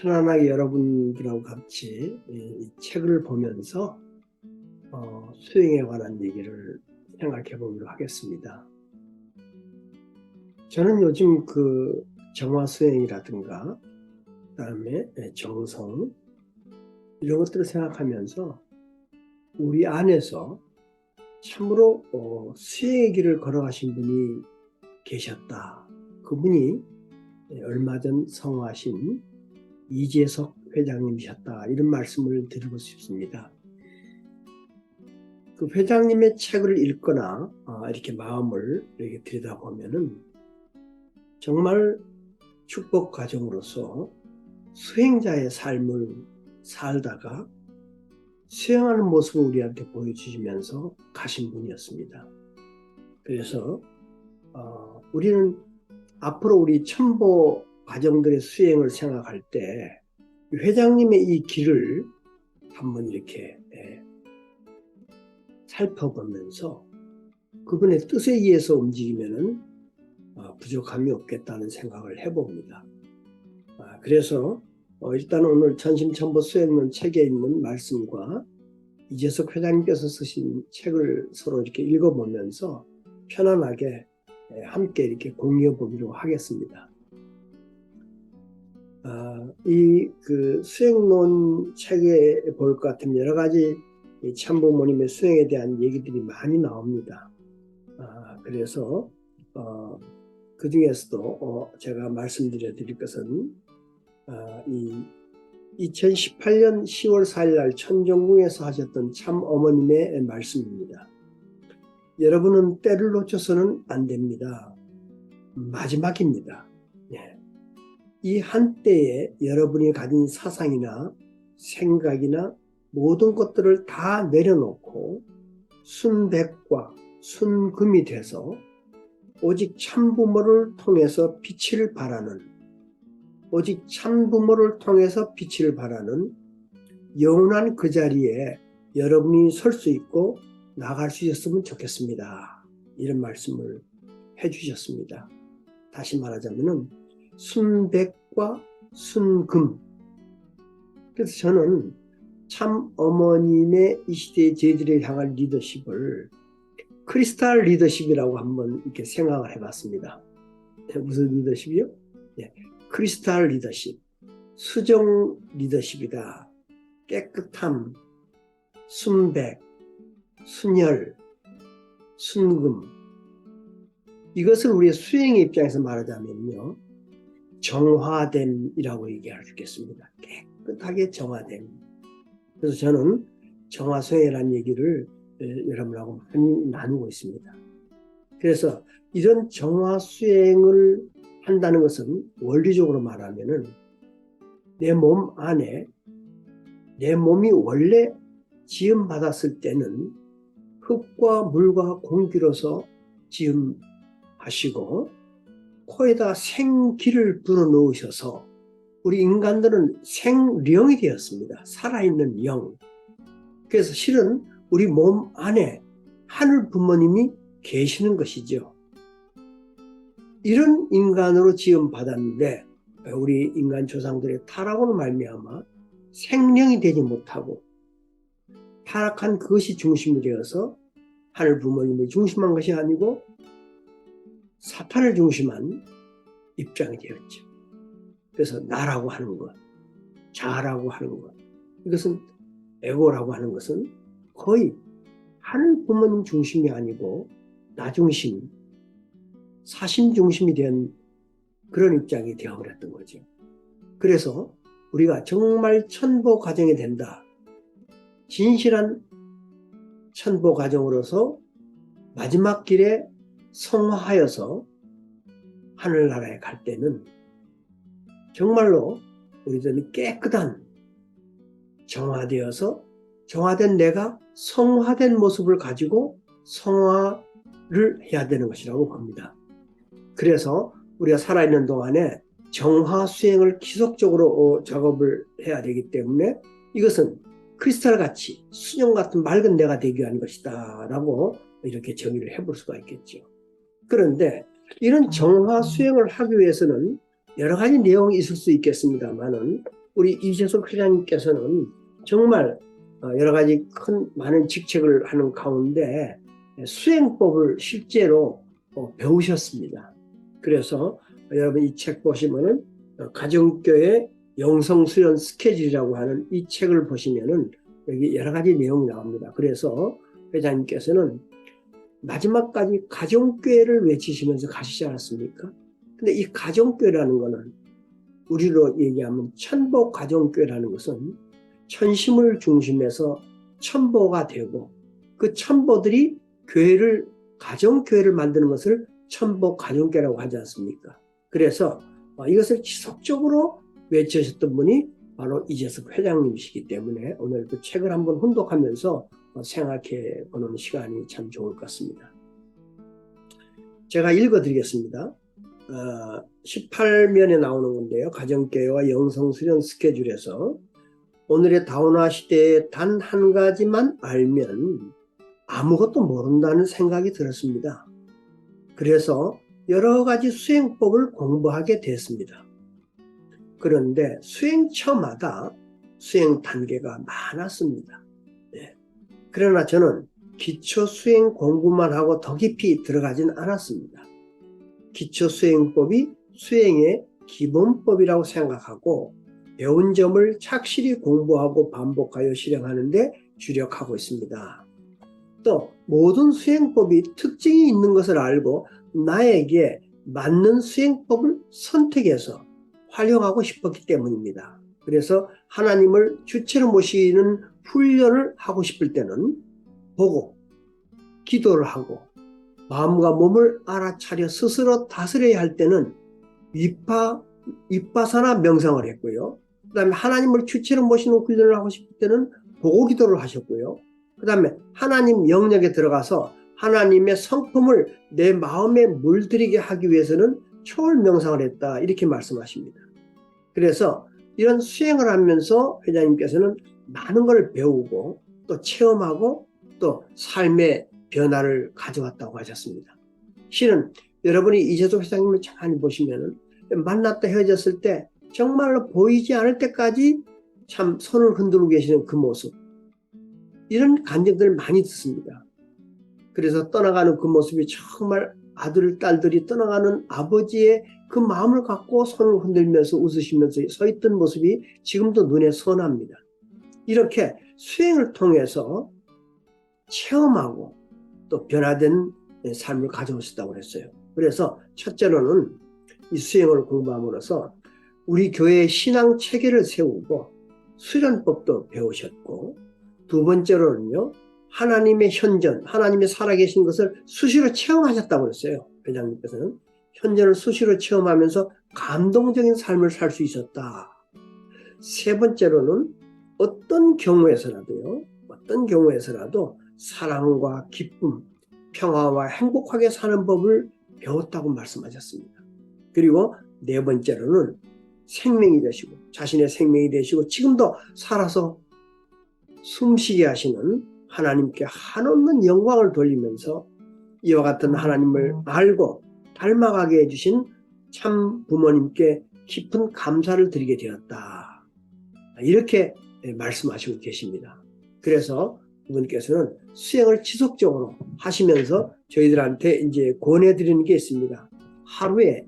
편안하게 여러분들하고 같이 이 책을 보면서 수행에 관한 얘기를 생각해 보도록 하겠습니다. 저는 요즘 그 정화 수행이라든가 그다음에 정성 이런 것들을 생각하면서 우리 안에서 참으로 수행의 길을 걸어가신 분이 계셨다. 그분이 얼마 전 성화하신 이재석 회장님이셨다. 이런 말씀을 드리고 싶습니다. 그 회장님의 책을 읽거나 이렇게 마음을 이렇게 들여다보면은 정말 축복 과정으로서 수행자의 삶을 살다가 수행하는 모습을 우리한테 보여주시면서 가신 분이었습니다. 그래서 우리는 앞으로 우리 천보 과정들의 수행을 생각할 때 회장님의 이 길을 한번 이렇게 살펴보면서 그분의 뜻에 의해서 움직이면은 부족함이 없겠다는 생각을 해봅니다. 그래서 일단 오늘 전심천보 수행론 책에 있는 말씀과 이재석 회장님께서 쓰신 책을 서로 이렇게 읽어보면서 편안하게 함께 이렇게 공유해 보기로 하겠습니다. 이 그 수행론 책에 볼 것 같으면 여러 가지 참부모님의 수행에 대한 얘기들이 많이 나옵니다. 그래서 그 중에서도 제가 말씀드려 드릴 것은 이 2018년 10월 4일 날 천정궁에서 하셨던 참 어머님의 말씀입니다. 여러분은 때를 놓쳐서는 안 됩니다. 마지막입니다. 이 한때에 여러분이 가진 사상이나 생각이나 모든 것들을 다 내려놓고 순백과 순금이 돼서 오직 참부모를 통해서 빛을 발하는 오직 참부모를 통해서 빛을 발하는 영원한 그 자리에 여러분이 설 수 있고 나갈 수 있었으면 좋겠습니다. 이런 말씀을 해주셨습니다. 다시 말하자면은 순백과 순금. 그래서 저는 참 어머님의 이 시대의 저희들을 향한 리더십을 크리스탈 리더십이라고 한번 이렇게 생각을 해봤습니다. 무슨 리더십이요? 크리스탈 리더십, 수정 리더십이다. 깨끗함, 순백, 순혈, 순금. 이것을 우리의 수행의 입장에서 말하자면요, 정화됨이라고 얘기할 수 있겠습니다. 깨끗하게 정화됨. 그래서 저는 정화수행이라는 얘기를 여러분하고 많이 나누고 있습니다. 그래서 이런 정화수행을 한다는 것은 원리적으로 말하면은 내 몸 안에 내 몸이 원래 지음받았을 때는 흙과 물과 공기로서 지음하시고 코에다 생기를 불어넣으셔서 우리 인간들은 생령이 되었습니다. 살아있는 영. 그래서 실은 우리 몸 안에 하늘 부모님이 계시는 것이죠. 이런 인간으로 지음받았는데 우리 인간 조상들의 타락으로 말미암아 생령이 되지 못하고 타락한 그것이 중심이 되어서 하늘 부모님을 중심한 것이 아니고 사탄을 중심한 입장이 되었죠. 그래서 나라고 하는 것, 자라고 하는 것, 이것은 에고라고 하는 것은 거의 하늘 부모님 중심이 아니고 나 중심, 사심 중심이 된 그런 입장이 되어버렸던 거죠. 그래서 우리가 정말 천보 과정이 된다. 진실한 천보 과정으로서 마지막 길에 성화하여서 하늘나라에 갈 때는 정말로 우리들은 깨끗한 정화되어서 정화된 내가 성화된 모습을 가지고 성화를 해야 되는 것이라고 봅니다. 그래서 우리가 살아있는 동안에 정화 수행을 지속적으로 작업을 해야 되기 때문에 이것은 크리스탈같이 수정 같은 맑은 내가 되기 위한 것이다 라고 이렇게 정의를 해볼 수가 있겠죠. 그런데 이런 정화 수행을 하기 위해서는 여러 가지 내용이 있을 수 있겠습니다만은 우리 이재석 회장님께서는 정말 여러 가지 많은 직책을 하는 가운데 수행법을 실제로 배우셨습니다. 그래서 여러분 이 책 보시면은 가정교회 영성수련 스케줄이라고 하는 이 책을 보시면은 여기 여러 가지 내용이 나옵니다. 그래서 회장님께서는 마지막까지 가정교회를 외치시면서 가시지 않았습니까? 근데 이 가정교회라는 거는 우리로 얘기하면 천보 가정교회라는 것은 천심을 중심해서 천보가 되고 그 천보들이 교회를 가정교회를 만드는 것을 천보 가정교회라고 하지 않습니까? 그래서 이것을 지속적으로 외치셨던 분이 바로 이재석 회장님이시기 때문에 오늘 그 책을 한번 혼독하면서 생각해 보는 시간이 참 좋을 것 같습니다. 제가 읽어드리겠습니다. 18면에 나오는 건데요. 가정교회와 영성수련 스케줄에서 오늘의 다원화 시대에 단 한 가지만 알면 아무것도 모른다는 생각이 들었습니다. 그래서 여러 가지 수행법을 공부하게 됐습니다. 그런데 수행처마다 수행 단계가 많았습니다. 네. 그러나 저는 기초 수행 공부만 하고 더 깊이 들어가진 않았습니다. 기초 수행법이 수행의 기본법이라고 생각하고 배운 점을 착실히 공부하고 반복하여 실행하는 데 주력하고 있습니다. 또 모든 수행법이 특징이 있는 것을 알고 나에게 맞는 수행법을 선택해서 활용하고 싶었기 때문입니다. 그래서 하나님을 주체로 모시는 훈련을 하고 싶을 때는 보고 기도를 하고 마음과 몸을 알아차려 스스로 다스려야 할 때는 윗바사나 명상을 했고요. 그 다음에 하나님을 주체로 모시는 훈련을 하고 싶을 때는 보고 기도를 하셨고요. 그 다음에 하나님 영역에 들어가서 하나님의 성품을 내 마음에 물들이게 하기 위해서는 초월 명상을 했다 이렇게 말씀하십니다. 그래서 이런 수행을 하면서 회장님께서는 많은 걸 배우고 또 체험하고 또 삶의 변화를 가져왔다고 하셨습니다. 실은 여러분이 이재석 회장님을 잘 보시면은 만났다 헤어졌을 때 정말로 보이지 않을 때까지 참 손을 흔들고 계시는 그 모습, 이런 감정들을 많이 듣습니다. 그래서 떠나가는 그 모습이 정말 아들, 딸들이 떠나가는 아버지의 그 마음을 갖고 손을 흔들면서 웃으시면서 서 있던 모습이 지금도 눈에 선합니다. 이렇게 수행을 통해서 체험하고 또 변화된 삶을 가져오셨다고 그랬어요. 그래서 첫째로는 이 수행을 공부함으로써 우리 교회의 신앙 체계를 세우고 수련법도 배우셨고, 두 번째로는요, 하나님의 현전, 하나님의 살아계신 것을 수시로 체험하셨다고 그랬어요. 회장님께서는 현전을 수시로 체험하면서 감동적인 삶을 살 수 있었다. 세 번째로는 어떤 경우에서라도 사랑과 기쁨, 평화와 행복하게 사는 법을 배웠다고 말씀하셨습니다. 그리고 네 번째로는 생명이 되시고, 자신의 생명이 되시고 지금도 살아서 숨쉬게 하시는 하나님께 한없는 영광을 돌리면서 이와 같은 하나님을 알고 닮아가게 해주신 참 부모님께 깊은 감사를 드리게 되었다. 이렇게 말씀하시고 계십니다. 그래서 부모님께서는 수행을 지속적으로 하시면서 저희들한테 이제 권해드리는 게 있습니다. 하루에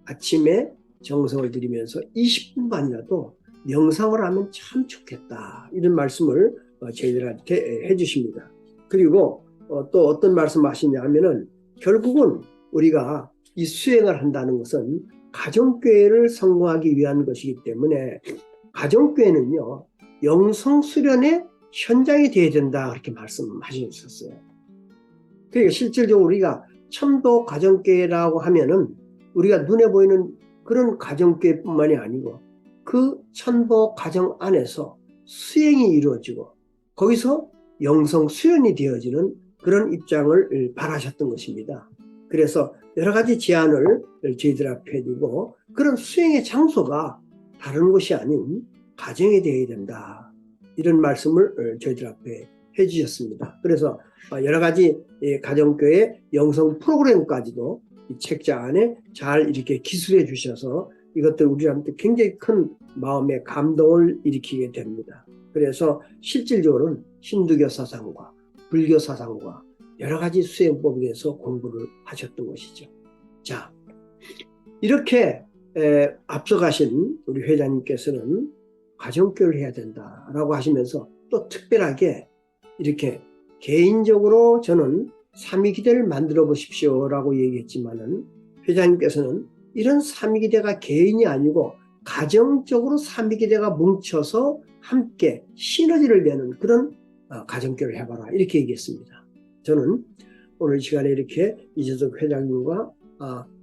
아침에 정성을 들이면서 20분만이라도 명상을 하면 참 좋겠다. 이런 말씀을 저희들한테 해주십니다. 그리고 또 어떤 말씀 하시냐 하면은 결국은 우리가 이 수행을 한다는 것은 가정교회를 성공하기 위한 것이기 때문에 가정교회는요, 영성수련의 현장이 되어야 된다. 그렇게 말씀하셨었어요. 그러니까 실질적으로 우리가 천도 가정교회라고 하면은 우리가 눈에 보이는 그런 가정교회뿐만이 아니고 그 천도 가정 안에서 수행이 이루어지고 거기서 영성 수련이 되어지는 그런 입장을 바라셨던 것입니다. 그래서 여러 가지 제안을 저희들 앞에 해두고 그런 수행의 장소가 다른 곳이 아닌 가정이 되어야 된다. 이런 말씀을 저희들 앞에 해주셨습니다. 그래서 여러 가지 가정교회 영성 프로그램까지도 이 책자 안에 잘 이렇게 기술해 주셔서 이것들 우리한테 굉장히 큰 마음의 감동을 일으키게 됩니다. 그래서 실질적으로는 힌두교 사상과 불교 사상과 여러 가지 수행법에 대해서 공부를 하셨던 것이죠. 자, 이렇게 앞서가신 우리 회장님께서는 가정교육을 해야 된다라고 하시면서 또 특별하게 이렇게 개인적으로 저는 삼위기대를 만들어 보십시오라고 얘기했지만은 회장님께서는 이런 삼위기대가 개인이 아니고 가정적으로 삼위기대가 뭉쳐서 함께 시너지를 내는 그런 가정교육을 해봐라 이렇게 얘기했습니다. 저는 오늘 이 시간에 이렇게 이재석 회장님과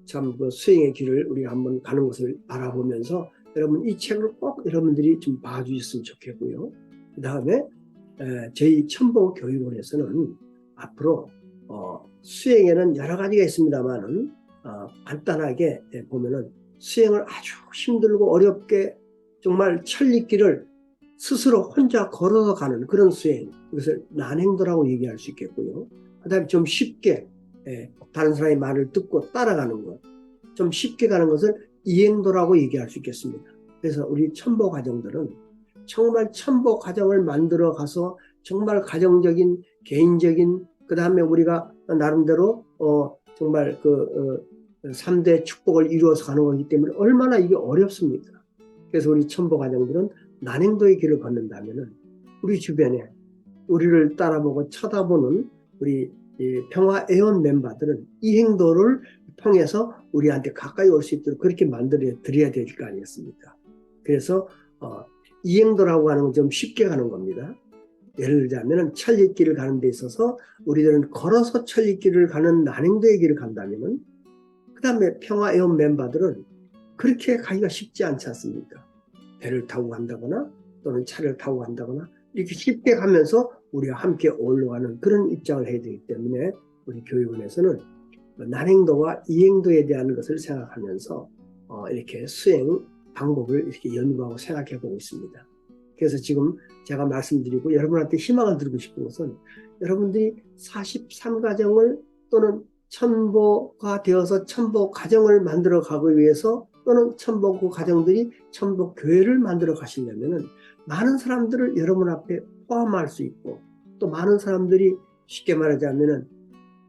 참 그 수행의 길을 우리가 한번 가는 것을 알아보면서 여러분 이 책을 꼭 여러분들이 좀 봐주셨으면 좋겠고요. 그 다음에 저희 천보교육원에서는 앞으로 수행에는 여러 가지가 있습니다만은 간단하게 보면은 수행을 아주 힘들고 어렵게 정말 천리길을 스스로 혼자 걸어서 가는 그런 수행, 이것을 난행도라고 얘기할 수 있겠고요. 그 다음에 좀 쉽게 다른 사람의 말을 듣고 따라가는 것, 좀 쉽게 가는 것을 이행도라고 얘기할 수 있겠습니다. 그래서 우리 천보 과정들은 정말 천보 과정을 만들어 가서 정말 가정적인, 개인적인, 그 다음에 우리가 나름대로 정말 그 3대 축복을 이루어서 가는 거기 때문에 얼마나 이게 어렵습니까? 그래서 우리 천보 과정들은 난행도의 길을 걷는다면은 우리 주변에 우리를 따라보고 쳐다보는 우리 평화애원 멤버들은 이 행도를 통해서 우리한테 가까이 올 수 있도록 그렇게 만들어 드려야 될 거 아니겠습니까? 그래서 이 행도라고 하는 건 좀 쉽게 가는 겁니다. 예를 들자면 천리길을 가는 데 있어서 우리들은 걸어서 천리길을 가는 난행도의 길을 간다면은 그 다음에 평화애원 멤버들은 그렇게 가기가 쉽지 않지 않습니까? 배를 타고 간다거나 또는 차를 타고 간다거나 이렇게 쉽게 가면서 우리와 함께 올라가는 그런 입장을 해야 되기 때문에 우리 교육원에서는 난행도와 이행도에 대한 것을 생각하면서 이렇게 수행 방법을 이렇게 연구하고 생각해 보고 있습니다. 그래서 지금 제가 말씀드리고 여러분한테 희망을 드리고 싶은 것은 여러분들이 43가정을 또는 천보가 되어서 천보 가정을 만들어 가기 위해서 또는 천보 그 가정들이 천보 교회를 만들어 가시려면은 많은 사람들을 여러분 앞에 포함할 수 있고 또 많은 사람들이 쉽게 말하자면은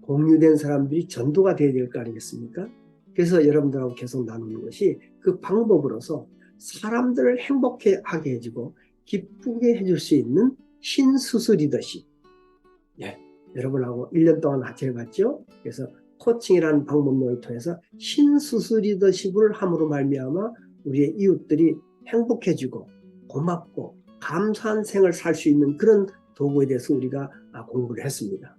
공유된 사람들이 전도가 되어야 될 거 아니겠습니까? 그래서 여러분들하고 계속 나누는 것이 그 방법으로서 사람들을 행복하게 해주고 기쁘게 해줄 수 있는 신수수 리더십. 예, 여러분하고 1년 동안 같이 해봤죠? 그래서 코칭이라는 방법론을 통해서 신수수 리더십을 함으로 말미암아 우리의 이웃들이 행복해지고 고맙고 감사한 생을 살 수 있는 그런 도구에 대해서 우리가 공부를 했습니다.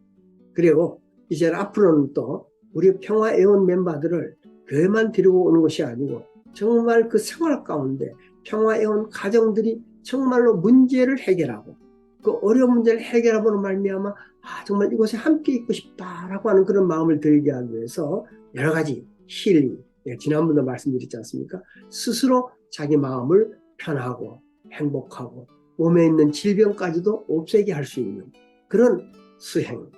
그리고 이제 앞으로는 또 우리 평화애원 멤버들을 교회만 데리고 오는 것이 아니고 정말 그 생활 가운데 평화애원 가정들이 정말로 문제를 해결하고 그 어려운 문제를 해결하고는 말미암아 정말 이곳에 함께 있고 싶다라고 하는 그런 마음을 들게 하기 위해서 여러 가지 힐링, 지난번도 말씀드렸지 않습니까? 스스로 자기 마음을 편하고 행복하고 몸에 있는 질병까지도 없애게 할 수 있는 그런 수행,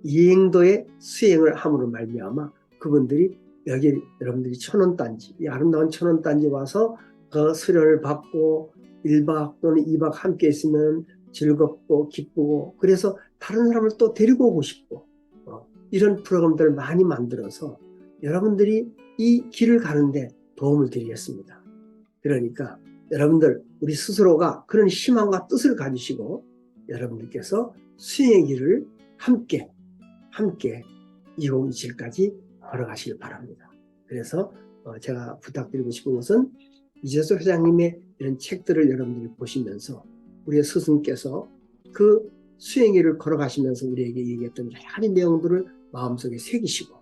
이행도의 수행을 함으로 말미암아 그분들이 여기 여러분들이 천원단지, 이 아름다운 천원단지 와서 그 수련을 받고 1박 또는 2박 함께 있으면 즐겁고 기쁘고 그래서 다른 사람을 또 데리고 오고 싶고 이런 프로그램들을 많이 만들어서 여러분들이 이 길을 가는데 도움을 드리겠습니다. 그러니까 여러분들 우리 스스로가 그런 희망과 뜻을 가지시고 여러분들께서 수행의 길을 함께 2027까지 걸어가시길 바랍니다. 그래서 제가 부탁드리고 싶은 것은 이재석 회장님의 이런 책들을 여러분들이 보시면서 우리의 스승께서 그 수행길을 걸어가시면서 우리에게 얘기했던 여러 가지 내용들을 마음속에 새기시고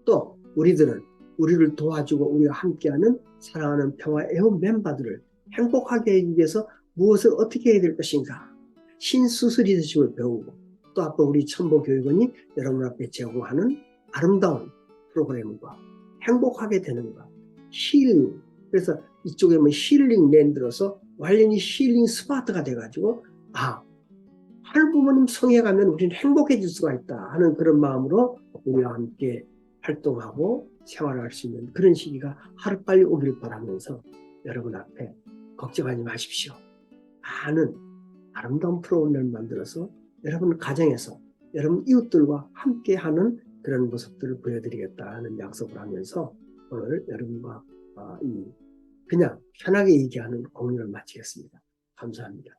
또 우리들은 우리를 도와주고 우리와 함께하는 사랑하는 평화애원 멤버들을 행복하게 하기 위해서 무엇을 어떻게 해야 될 것인가 신수수 리더십을 배우고 또 앞으로 우리 천보교육원이 여러분 앞에 제공하는 아름다운 프로그램과 행복하게 되는 것, 힐링. 그래서 이쪽에 뭐 힐링 랜드로서 완전히 힐링 스파트가 돼가지고 하늘 부모님 성에 가면 우리는 행복해질 수가 있다 하는 그런 마음으로 우리와 함께 활동하고 생활할 수 있는 그런 시기가 하루빨리 오기를 바라면서 여러분 앞에 걱정하지 마십시오. 많은 아름다운 프로그램을 만들어서 여러분 가정에서 여러분 이웃들과 함께하는 그런 모습들을 보여드리겠다는 약속을 하면서 오늘 여러분과 그냥 편하게 얘기하는 공유를 마치겠습니다. 감사합니다.